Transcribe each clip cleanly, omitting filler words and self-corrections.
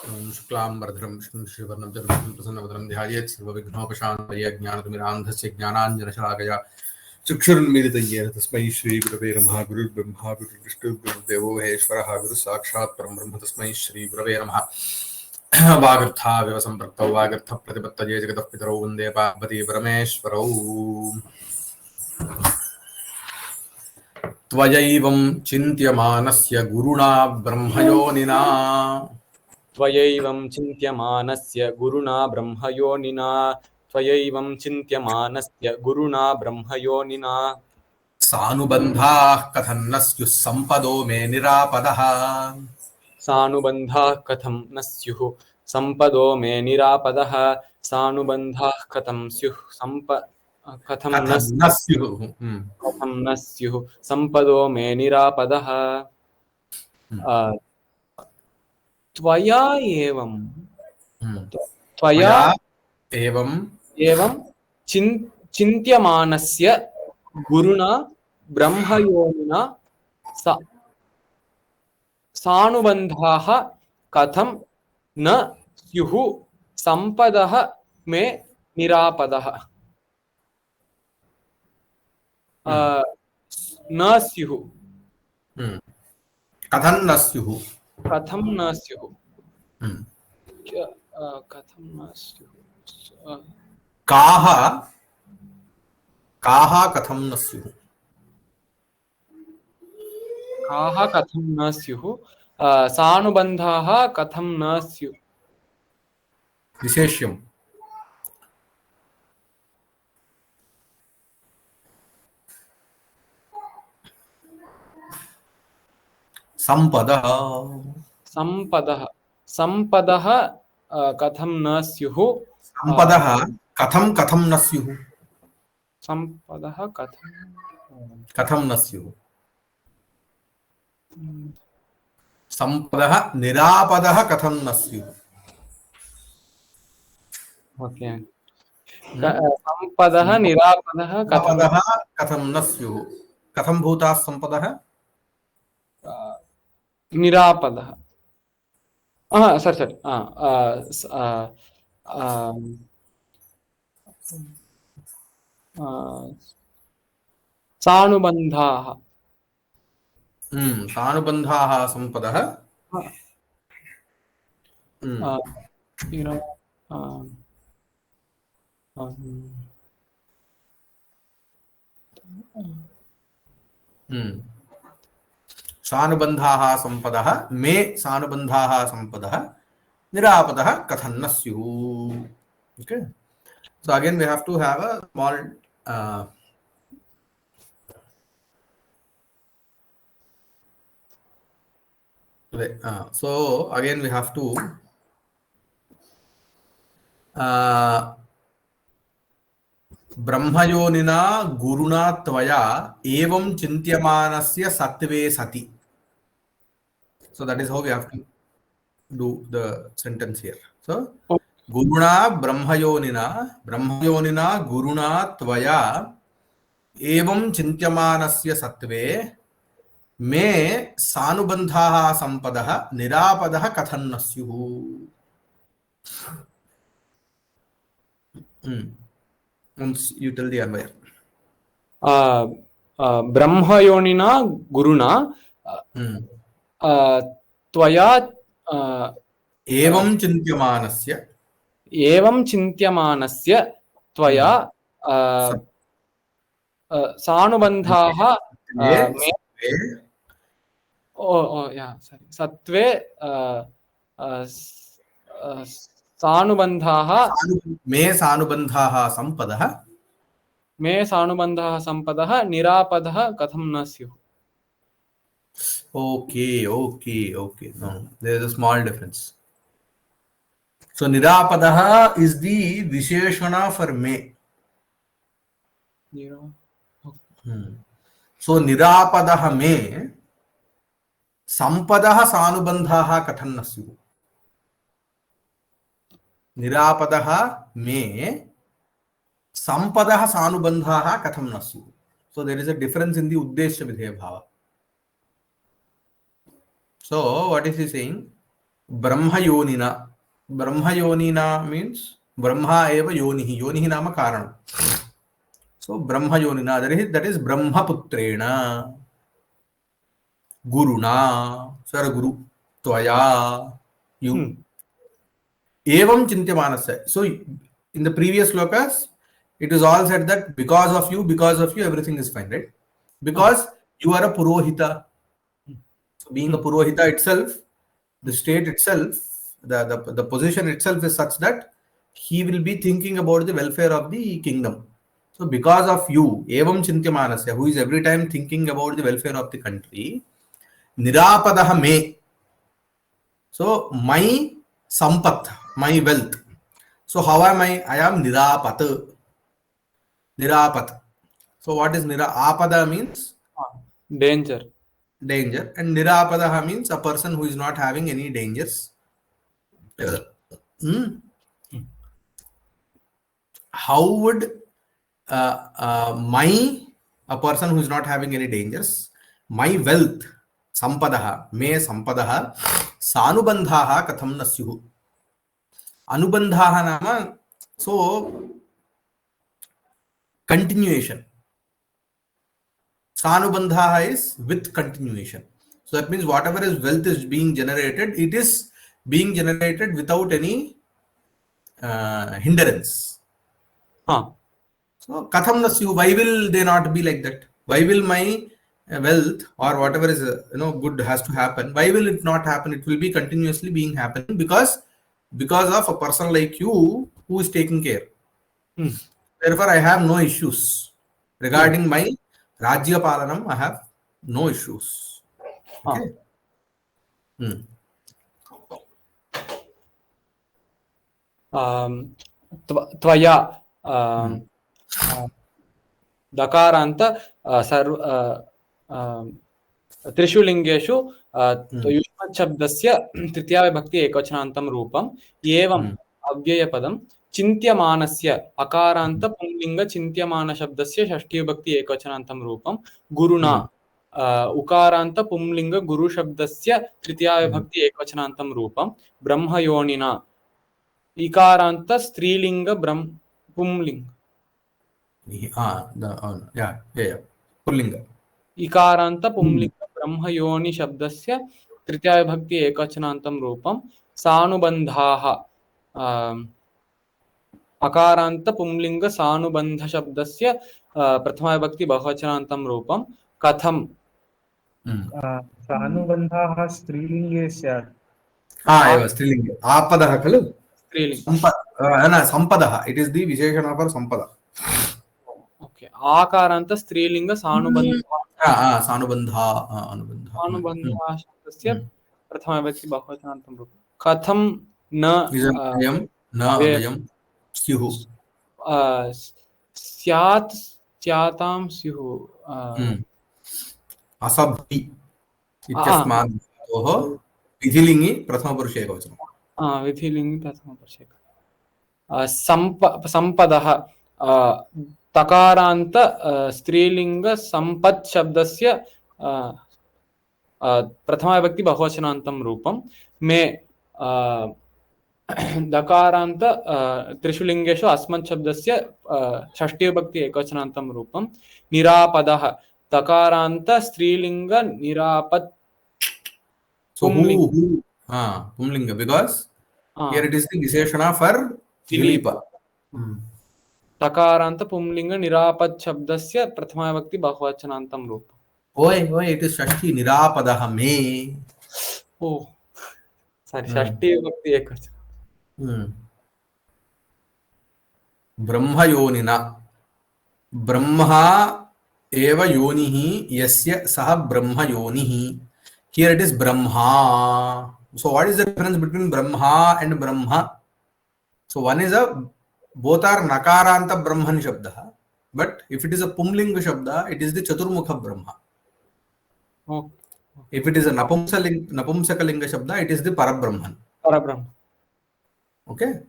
शुक्लांबरधरं विष्णुं शशिवर्णं चतुर्भुजं प्रसन्नवदनं ध्यायेत् सर्वविघ्नोपशान्तये ज्ञानतिमिरान्धस्य ज्ञानाञ्जनशलाकया चक्षुरुन्मीलितं येन तस्मै श्रीगुरवे नमः। गुरुर्ब्रह्मा गुरुर्विष्णुर्गुरुर्देवो महेश्वरः, गुरुसाक्षात् परं ब्रह्म तस्मै श्रीगुरवे नमः। वागर्थाविव सम्पृक्तौ वागर्थप्रतिपत्तये जगतः पितरौ वन्दे पार्वती परमेश्वरौ। त्वयैवं चिन्त्यमानस्य गुरुणा ब्रह्मयोनिना त्वयैवं चिन्त्यमानस्य गुरुणा ब्रह्मयोनिना त्वयैवं चिन्त्यमानस्य गुरुणा ब्रह्मयोनिना सानुबन्धाः कथं न स्युः सम्पदो मे निरापदः। सानुबन्धाः कथं न स्युः सम्पदो मे निरापदः सानुबन्धाः कथं स्युः कथं न स्युः सम्पदो मे निरापदः। त्वया एवं चिन्त्यमानस्य गुरुणा ब्रह्मयोनिना सानुबन्धाः कथं न स्युः सम्पदः मे निरापदः। न स्युः कथं न स्युः कथं न स्युः कथं न स्युः काः कथं न स्युः काः कथं न स्युः सानुबन्धाः कथं न स्युः। विशेष्यम् सम्पदः सम्पदः कथं न स्युः सम्पदः कथं न स्युः सम्पदः कथं न स्युः सम्पदः निरापदः कथं न स्युः। ओके सम्पदः निरापदः कथं न स्युः। कथं भूताः सम्पदः निरापदः सरि सानुबन्धाः सानुबन्धाः सम्पदः सानुबन्धाः सम्पदः मे सानुबन्धाः सम्पदः निरापदः कथं न स्युः. Okay, so again we have to have a small so again we have to ब्रह्मयोनिना गुरुणा त्वया एवं चिन्त्यमानस्य सत्वे सति. So that is how we have to do the sentence here. So गुरुणा ब्रह्मयोनिना गुरुणा त्वया एवं चिन्त्यमानस्य सत्वे मे सानुबन्धाः सम्पदः निरापदः कथं न स्युः. Once you tell the अन्वय. ब्रह्मयोनिना गुरुणा त्वया एवं चिन्त्यमानस्य त्वया सानुबन्धाः सत्वे सानुबन्धाः मे सानुबन्धाः सम्पदः निरापदः कथं न स्युः. Okay. No, there is a small difference. So nirapadah is the visheshana for me. So nirapadah me sampadah sanubandhaः कथं न स्युः. निरापदः मे संपदः सानुबन्धाः कथं न स्युः. So there is a difference in the uddeshya vidheya bhava. So what is he saying? Brahma Yonina. Brahma Yonina means Brahma eva Yonihi. Yonihi nama Karanam. So Brahma Yonina, that is Brahma Putrena, Guruna, Saraguru, Tvaya, you. Evam Chintamanasya. So in the previous slokas, it is all said that because of you, everything is fine, right? Because you are a Purohita. So being a Purohita itself, the state itself, the position itself is such that he will be thinking about the welfare of the kingdom. So because of you, Evam Chintamanasya, who is every time thinking about the welfare of the country, Nirapadaha me. So my sampat, my wealth. So how am I? I am Nirapat. Nirapat. So what is Apada means? Danger. Danger. And Nirapadaha means a person who is not having any dangers. How would a person who is not having any dangers, my wealth, sampadaha, me sampadaha, sanubandhaha katham nasyuhu. Anubandhaha nama, so continuation. Sanubandhaha is with continuation. So that means whatever is wealth is being generated, it is being generated without any hindrance. So katham nasyu, why will they not be like that? Why will my wealth or whatever is good has to happen? Why will it not happen? It will be continuously being happening because of a person like you who is taking care. Therefore, I have no issues regarding my Rajya Palanam. I have no issues. Okay. Tvaya दकारान्त सर्व त्रिषु लिङ्गेषु युष्मच्छब्दस्य तृतीयाविभक्ति एकवचनान्तं रूपम् एवम् अव्ययपदं चिन्त्यमानस्य अकारान्त पुंलिङ्ग चिन्त्यमानशब्दस्य षष्ठीविभक्ति एकवचनान्तं रूपं गुरुणा उकारान्त पुंलिङ्ग गुरुशब्दस्य तृतीयाविभक्ति एकवचनान्तं रूपं ब्रह्मयोनिना इकारान्त स्त्रीलिङ्ग पुंलिङ्ग pulling इकारान्त पुंलिङ्ग Brahmayoni शब्दस्य तृतीया विभक्ति एकवचनान्तं रूपं सानुबन्धाः अकारान्त पुंलिङ्ग सानुबन्ध शब्दस्य प्रथमा विभक्ति बहुवचनान्तं रूपं कथं सानुबन्धाः स्त्रीलिङ्गे स्यात् एव स्त्रीलिङ्गे आपदः खलु स्त्रीलिङ्ग सम्पदः इट इज द विशेषण फॉर सम्पद ओके आकारान्त स्त्रीलिङ्ग सानुबन्धः सानुबन्धा सानुबन्धः शब्दस्य प्रथमा विभक्ति बहुवचनान्तं रूपं कथं न अव्ययं स्युः स्यात् स्यातां स्युः असभि इत्यस्मात् धातोः विधिलिङ्गि प्रथमपुरुषे एकवचनं विधिलिङ्गि प्रथमपुरुषे सम्पदः तकारान्त स्त्रीलिङ्ग सम्पत् शब्दस्य प्रथमा विभक्ति बहुवचनान्तं रूपं मे दकारान्त त्रिषु लिङ्गेषु अस्मत् शब्दस्य षष्ठी विभक्ति एकवचनान्तं रूपं निरापदः तकारान्त स्त्रीलिङ्ग निरापत् पुंलिङ्ग because here it is the visheshana for dilipa तकारान्त पुंलिङ्ग निरापत् शब्दस्य प्रथमा विभक्ति बहुवचनान्तं रूपम् ओए it is षष्ठी निरापदः मे सारी षष्ठी विभक्ति एकवचनं ब्रह्मयोनिना ब्रह्मा एव योनिः यस्य सः ब्रह्मयोनिः here it is brahma. So what is the difference between brahma and brahma? So one is both are nakaranta brahman shabda, but if it is a pumlinga shabda, it is the chaturmukha brahma. If it is a napumsakalinga shabda, it is the parabrahman. Okay.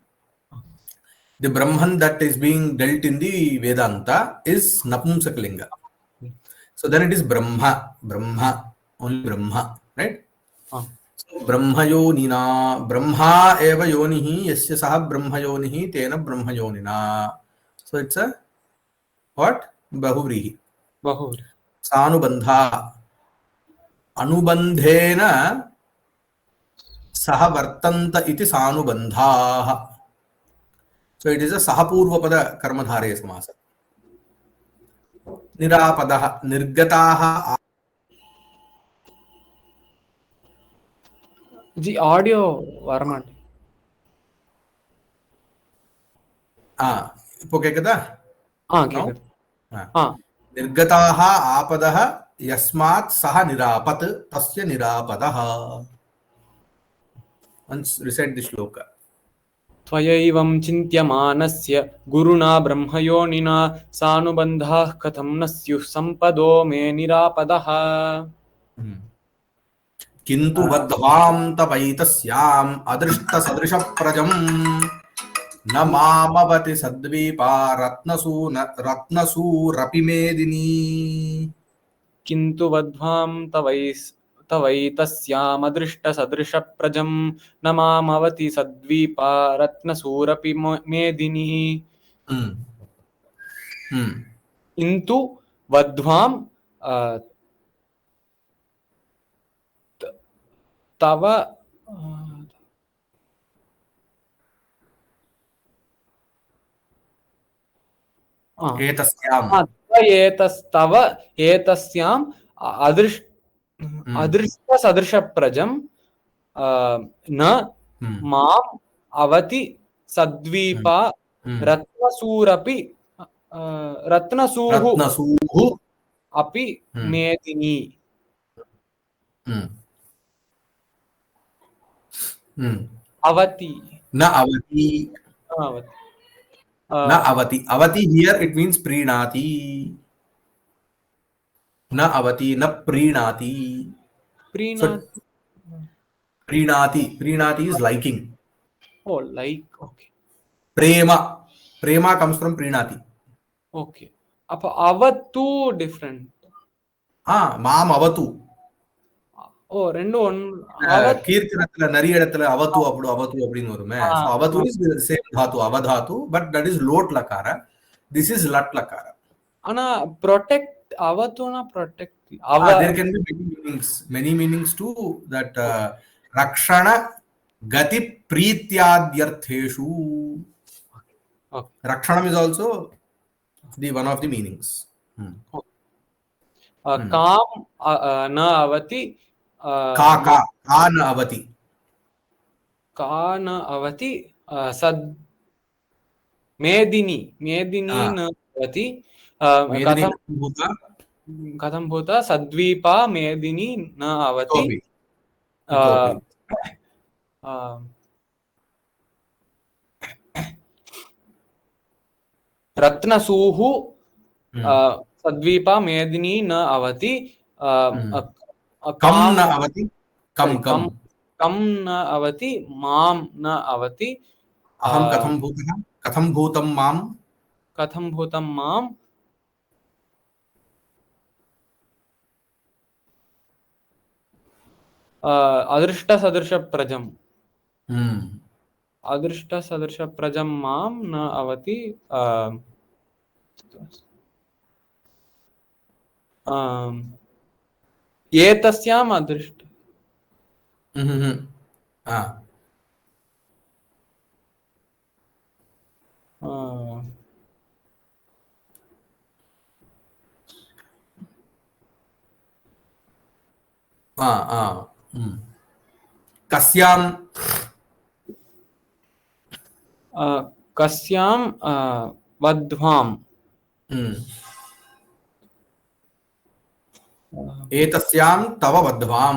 The brahman that is being dealt in the Vedanta is napumsakalinga. So then it is brahma, only brahma, right? So ब्रह्मयोनिना Brahma एव योनिः यस्य सः ब्रह्मयोनिः तेन ब्रह्मयोनिना so it's a what बहुव्रीहि बहुव्रीहि सानुबन्धा अनुबन्धेन सह वर्तन्त इति सानुबन्धाः so it is a सहपूर्वपद कर्मधारय समास निरापदः निर्गताः जी audio வரமாட்டேங்குது இப்போ கேக்குதா கேக்குது निर्गताः आपदः यस्मात् सः निरापत् तस्य निरापदः once recite the shloka त्वयैवं चिन्त्यमानस्य गुरुणा ब्रह्मयोनिना सानुबन्धाः कथं न स्युः सम्पदो मे निरापदः किन्तु वध्वां तवैतस्याम् अदृष्टसदृशप्रजं न मामवति सद्वीपा रत्नसूरपि मेदिनी किन्तु वध्वां तवैतस्यामदृष्टसदृशप्रजं न मामवति सद्वीपा रत्नसूरपि मेदिनी किन्तु वध्वां तव एतस्तव एतस्याम् अदृष्टसदृशप्रजं न माम् अवति सद्वीपा रत्नसूः अपि मेदिनी अवति न अवति न अवति अवति here it means प्रीणाति न अवति न प्रीणाति प्रीणाति is liking oh like okay prema comes from प्रीणाति okay appo avattu different माम अवतु ஓ ரெண்டு ஒன் கீர்த்தனத்துல நிறைய இடத்துல அவத்து அப்படி அவத்து அப்படின்னு வருமே சோ அவத்து இஸ் சேம் தாத்து அவதாத்து பட் தட் இஸ் லோட் லகார திஸ் இஸ் லட் லகார ஆனா protect avatuனா protect there can be many meanings to that rakshana gati preetyadyartheshu rakshanam is also the one of the meanings काम न avati का न अवति सद मेदिनी न अवति कथं भूता सद्वीपा मेदिनी न अवति रत्नसूः सद्वीपा मेदिनी न अवति कम न अवति कम न अवति माम न अवति अहम कथम भूतं माम अदृष्टसदृशप्रजं माम न अवति एतस्याम् अदृष्ट कस्यां वध्वां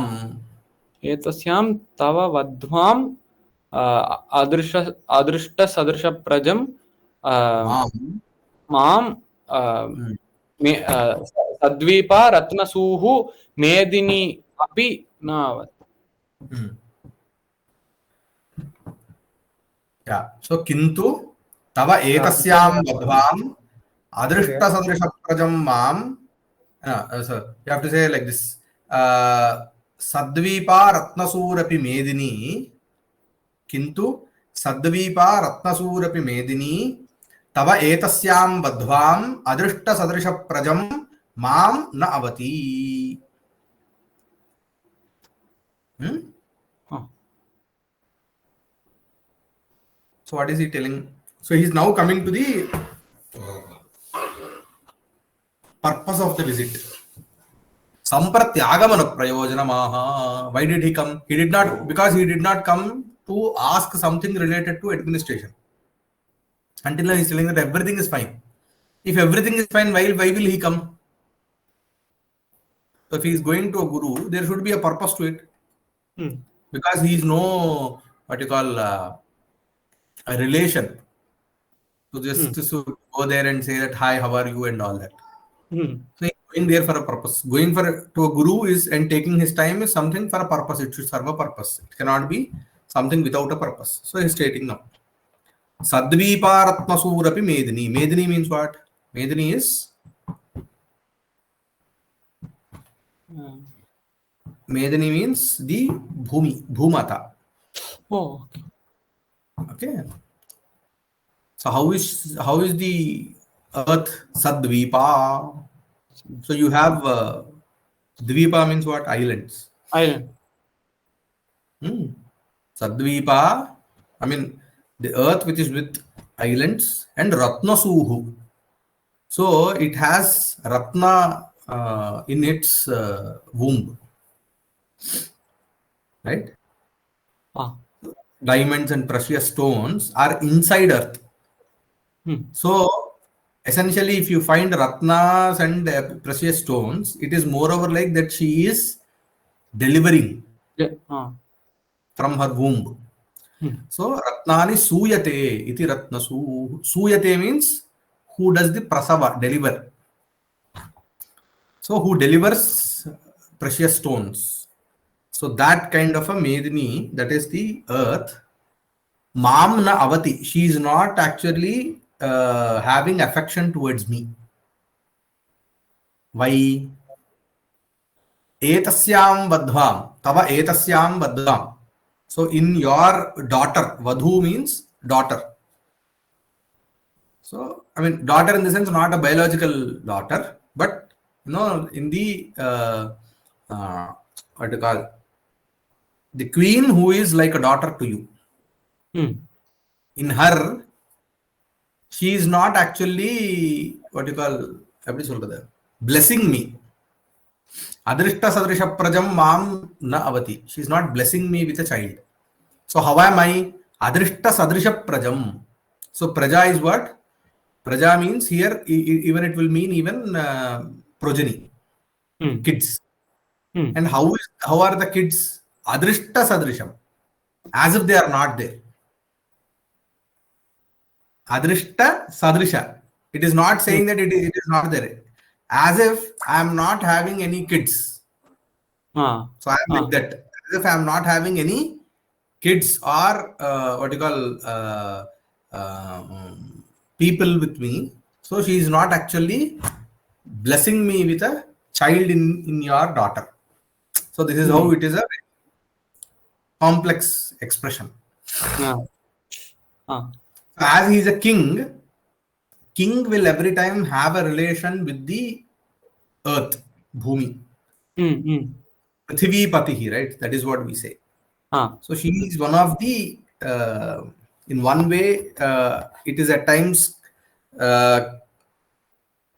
एतस्यां तव वध्वां अदृष्टसदृशप्रजं मां सद्वीपा रत्नसूः मेदिनी अपि न अवति सो किन्तु तव एतस्यां वध्वां अदृष्टसदृशप्रजं मां so you have to say like this सद्वीपा रत्नसूरपि मेदिनी किन्तु सद्वीपा रत्नसूरपि मेदिनी तव एतस्यां बध्वाम् अदृष्टसदृशप्रजं मां न अवति. So what is he telling? So he is now coming to the purpose of the visit. Sampratyagama prayojanamaha. Why did he come? He did not, because he did not come to ask something related to administration. Until now he is telling that everything is fine. If everything is fine, why will he come? So if he is going to a guru, there should be a purpose to it. Because he is no, what you call, a relation. So just to go there and say that, hi, how are you and all that. So he's going there for a purpose. Going to a guru is and taking his time is something for a purpose. It should serve a purpose. It cannot be something without a purpose. So he's stating now. Sadvipa Ratnasurapi Medini. Medini means what? Medini is Medini means the Bhumi, Bhumata. Oh, okay. Okay. So how is the earth Sadvipa? So you have Dvipa means what? Islands. Island. Sadvipa, I mean the earth which is with islands, and Ratnasuhu. So it has Ratna in its womb. Right? Diamonds and precious stones are inside earth. So essentially, if you find Ratnas and precious stones, it is moreover like that she is delivering from her womb. So Ratnani Suyate iti Ratnasu. Suyate means who does the prasava, deliver. So who delivers precious stones. So that kind of a Medini, that is the earth, Mam na avati. She is not actually having affection towards me. Why? Etasyam vadhvam. Tava etasyam vadhvam. So in your daughter, Vadhu means daughter. So, I mean, daughter in the sense not a biological daughter, but in the what you call the queen who is like a daughter to you. In her, she is not actually what you call blessing me. Adrishta sadrisha prajam mam na avati. She is not blessing me with a child. So how am I? Adrishta sadrisha prajam. So praja is what? Praja means here, even it will mean even progeny, kids. And how are the kids? Adrishta sadrisham. As if they are not there. Adrishta sadrisha. It is not saying that it is not there. As if I am not having any kids. So I am like that. As if I am not having any kids or what you call people with me. So she is not actually blessing me with a child in your daughter. So this is how it is a complex expression. As he is a king will every time have a relation with the earth, Bhumi. Prithvi Patihi, right? That is what we say. So she is one of the, in one way, it is at times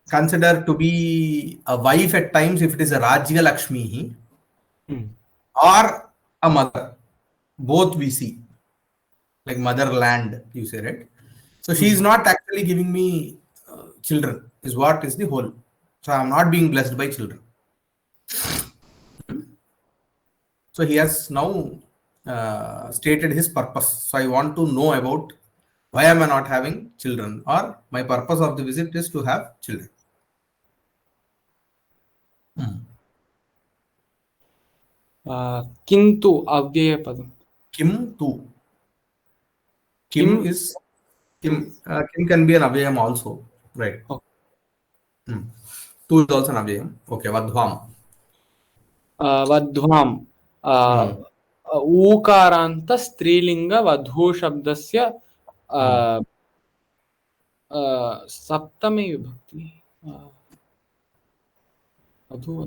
considered to be a wife at times if it is a Rajya Lakshmi or a mother. Both we see. Like motherland, you say, right? So she is not actually giving me children, is what is the whole. So I am not being blessed by children. So he has now stated his purpose. So I want to know about why am I not having children, or my purpose of the visit is to have children. Kintu avyaya padam. Kim tu. Kim is Kim. Kim can be an avyayam also, right? Okay. Tu is also an avyayam. Okay, vadhvam. वध्वाम् ऊकारान्त स्त्रीलिंग वधू शब्दस्य सप्तमी विभक्ति वधू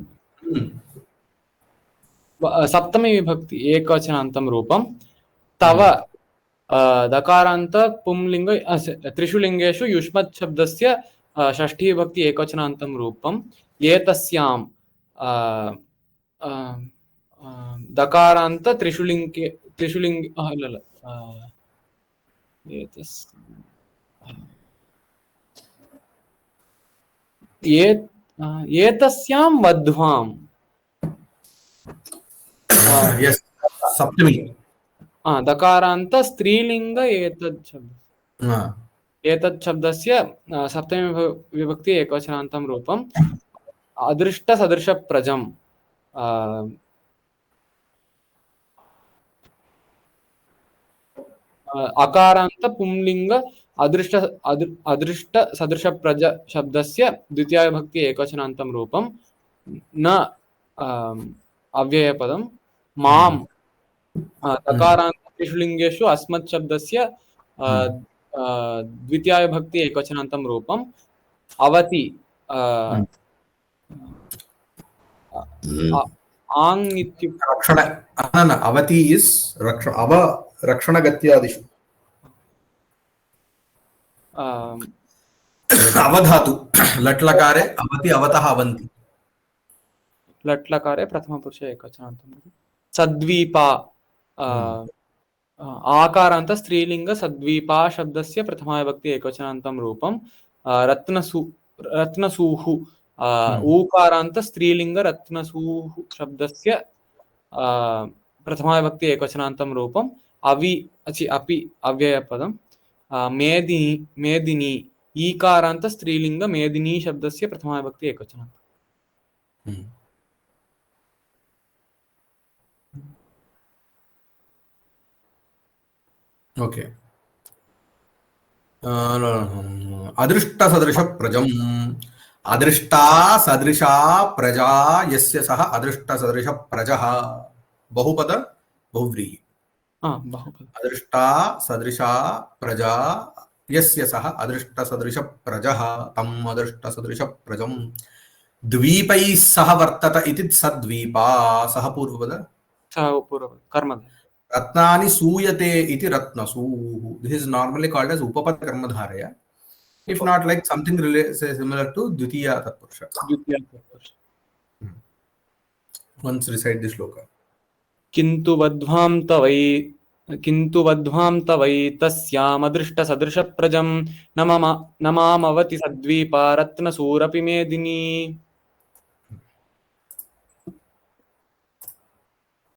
सप्तमी विभक्ति एकवचनान्तं रूपं तव दकारान्त पुंलिंग त्रिषु लिंगेषु युष्मत् शब्दस्य षष्ठी विभक्ति एकवचनान्तं रूपं एतस्यां दकारान्त त्रिषु लिंगे एतस्यां वध्वाम् yes सप्तमी दकारान्त स्त्रीलिंग एतत् शब्दस्य सप्तमी विभक्ति एकवचनान्तं रूपम् अदृष्ट सदृश प्रजम् अकारान्त पुंलिंग अदृष्ट सदृश प्रज शब्दस्य द्वितीया विभक्ति एकवचनान्तं रूपं न अव्ययपदं मां दकारान्त त्रिषु लिंगेषु अस्मत् शब्दस्य द्वितीया विभक्ति एकवचनान्तं रूपम् अवति आङ् इत्युक्ते रक्षण अवति इस् रक्षणगत्यादिषु अवधातु लट्लकारे अवति अवतः अवन्ति लट्लकारे प्रथमपुरुषे एकवचनान्तं सद्वीपा आकारान्त स्त्रीलिंग सद्वीपा शब्दस्य प्रथमा विभक्ति एकवचनान्तं रूपं रत्नसूः ऊकारान्त स्त्रीलिंग रत्नसूः शब्दस्य प्रथमा विभक्ति एकवचनान्तं रूपम् अपि अव्ययपदं मेदिनी ईकारान्त स्त्रीलिंग मेदिनी शब्दस्य प्रथमा विभक्ति एकवचनान्तं ओके अदृष्ट सदृश प्रजम् अदृष्टा सदृशा प्रजा यस्य सः अदृष्ट सदृश प्रजः बहुपद बहुव्रीहि अदृष्टा सदृशा प्रजा यस्य सः अदृष्ट सदृश प्रजः तम् अदृष्ट सदृश प्रजम् द्वीपैः सह वर्तत इति सद्वीपा सह पूर्वपद कर्म रत्नानि सूयते इति रत्नसूः this is normally called as upapad karmadharaya if not like something similar to dvitiya tatpurusha once recite this shloka किन्तु वध्वां तवै तस्यामदृष्ट सदृश प्रजं न मामवति सद्वीपा रत्नसूरपि मेदिनी